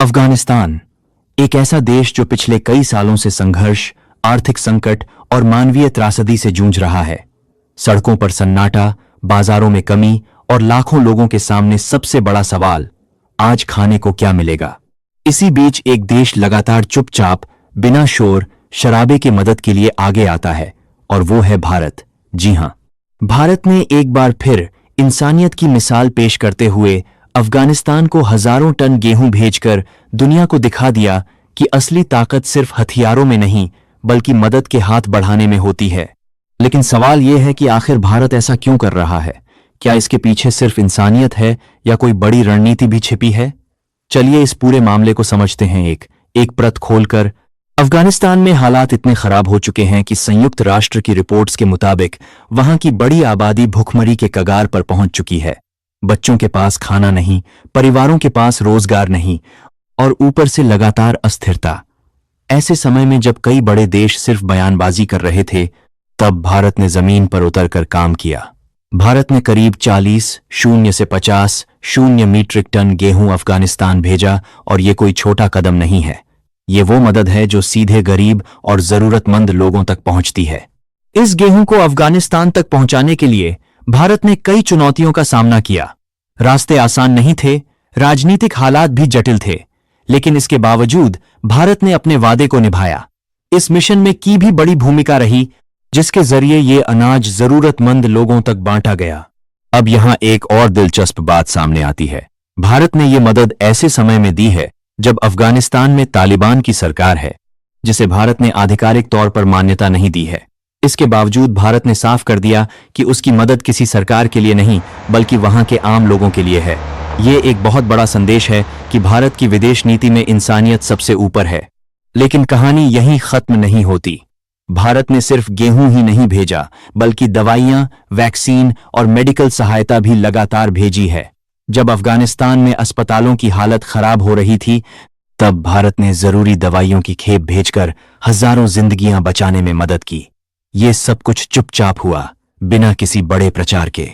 अफगानिस्तान एक ऐसा देश जो पिछले कई सालों से संघर्ष, आर्थिक संकट और मानवीय त्रासदी से जूझ रहा है। सड़कों पर सन्नाटा, बाजारों में कमी और लाखों लोगों के सामने सबसे बड़ा सवाल, आज खाने को क्या मिलेगा। इसी बीच एक देश लगातार चुपचाप, बिना शोर शराबे की मदद के लिए आगे आता है, और वो है भारत। जी हां, भारत ने एक बार फिर इंसानियत की मिसाल पेश करते हुए अफगानिस्तान को हजारों टन गेहूं भेजकर दुनिया को दिखा दिया कि असली ताकत सिर्फ हथियारों में नहीं बल्कि मदद के हाथ बढ़ाने में होती है। लेकिन सवाल यह है कि आखिर भारत ऐसा क्यों कर रहा है? क्या इसके पीछे सिर्फ इंसानियत है या कोई बड़ी रणनीति भी छिपी है? चलिए इस पूरे मामले को समझते हैं एक एक परत खोलकर। अफगानिस्तान में हालात इतने खराब हो चुके हैं कि संयुक्त राष्ट्र की रिपोर्ट्स के मुताबिक वहां की बड़ी आबादी भुखमरी के कगार पर पहुंच चुकी है। बच्चों के पास खाना नहीं, परिवारों के पास रोजगार नहीं, और ऊपर से लगातार अस्थिरता। ऐसे समय में जब कई बड़े देश सिर्फ बयानबाजी कर रहे थे, तब भारत ने जमीन पर उतरकर काम किया। भारत ने करीब 40 से 50 मीट्रिक टन गेहूं अफगानिस्तान भेजा, और ये कोई छोटा कदम नहीं है। ये वो मदद है जो सीधे गरीब और जरूरतमंद लोगों तक पहुंचती है। इस गेहूं को अफगानिस्तान तक पहुंचाने के लिए भारत ने कई चुनौतियों का सामना किया। रास्ते आसान नहीं थे, राजनीतिक हालात भी जटिल थे, लेकिन इसके बावजूद भारत ने अपने वादे को निभाया। इस मिशन में की भी बड़ी भूमिका रही, जिसके जरिए ये अनाज जरूरतमंद लोगों तक बांटा गया। अब यहां एक और दिलचस्प बात सामने आती है। भारत ने ये मदद ऐसे समय में दी है जब अफगानिस्तान में तालिबान की सरकार है, जिसे भारत ने आधिकारिक तौर पर मान्यता नहीं दी है। इसके बावजूद भारत ने साफ कर दिया कि उसकी मदद किसी सरकार के लिए नहीं बल्कि वहां के आम लोगों के लिए है। ये एक बहुत बड़ा संदेश है कि भारत की विदेश नीति में इंसानियत सबसे ऊपर है। लेकिन कहानी यहीं खत्म नहीं होती। भारत ने सिर्फ गेहूं ही नहीं भेजा, बल्कि दवाइयां, वैक्सीन और मेडिकल सहायता भी लगातार भेजी है। जब अफगानिस्तान में अस्पतालों की हालत खराब हो रही थी, तब भारत ने जरूरी दवाइयों की खेप भेजकर हजारों जिंदगियां बचाने में मदद की। ये सब कुछ चुपचाप हुआ, बिना किसी बड़े प्रचार के।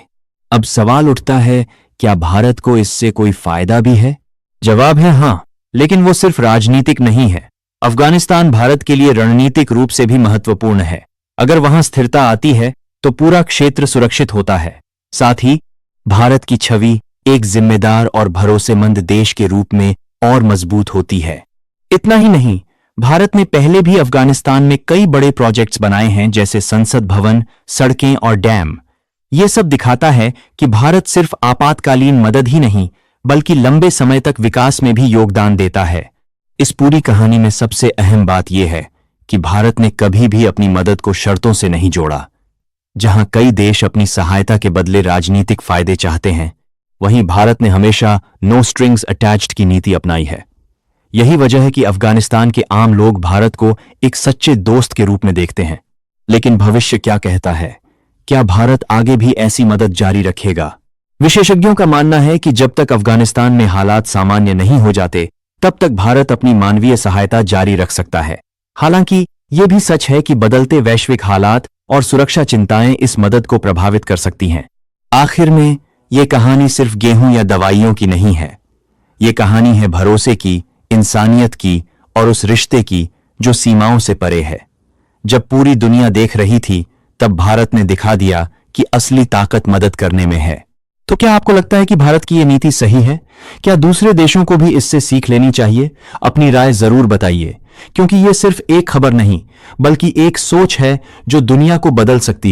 अब सवाल उठता है, क्या भारत को इससे कोई फायदा भी है? जवाब है हां, लेकिन वो सिर्फ राजनीतिक नहीं है। अफगानिस्तान भारत के लिए रणनीतिक रूप से भी महत्वपूर्ण है। अगर वहां स्थिरता आती है तो पूरा क्षेत्र सुरक्षित होता है। साथ ही भारत की छवि एक जिम्मेदार और भरोसेमंद देश के रूप में और मजबूत होती है। इतना ही नहीं, भारत ने पहले भी अफगानिस्तान में कई बड़े प्रोजेक्ट्स बनाए हैं, जैसे संसद भवन, सड़कें और डैम। ये सब दिखाता है कि भारत सिर्फ आपातकालीन मदद ही नहीं बल्कि लंबे समय तक विकास में भी योगदान देता है। इस पूरी कहानी में सबसे अहम बात यह है कि भारत ने कभी भी अपनी मदद को शर्तों से नहीं जोड़ा। जहां कई देश अपनी सहायता के बदले राजनीतिक फायदे चाहते हैं, वहीं भारत ने हमेशा नो स्ट्रिंग्स अटैच्ड की नीति अपनाई है। यही वजह है कि अफगानिस्तान के आम लोग भारत को एक सच्चे दोस्त के रूप में देखते हैं। लेकिन भविष्य क्या कहता है? क्या भारत आगे भी ऐसी मदद जारी रखेगा? विशेषज्ञों का मानना है कि जब तक अफगानिस्तान में हालात सामान्य नहीं हो जाते, तब तक भारत अपनी मानवीय सहायता जारी रख सकता है। हालांकि यह भी सच है कि बदलते वैश्विक हालात और सुरक्षा चिंताएं इस मदद को प्रभावित कर सकती हैं। आखिर में यह कहानी सिर्फ गेहूं या दवाइयों की नहीं है। ये कहानी है भरोसे की, इंसानियत की और उस रिश्ते की जो सीमाओं से परे है। जब पूरी दुनिया देख रही थी, तब भारत ने दिखा दिया कि असली ताकत मदद करने में है। तो क्या आपको लगता है कि भारत की ये नीति सही है? क्या दूसरे देशों को भी इससे सीख लेनी चाहिए? अपनी राय जरूर बताइए, क्योंकि ये सिर्फ एक खबर नहीं बल्कि एक सोच है जो दुनिया को बदल सकती है।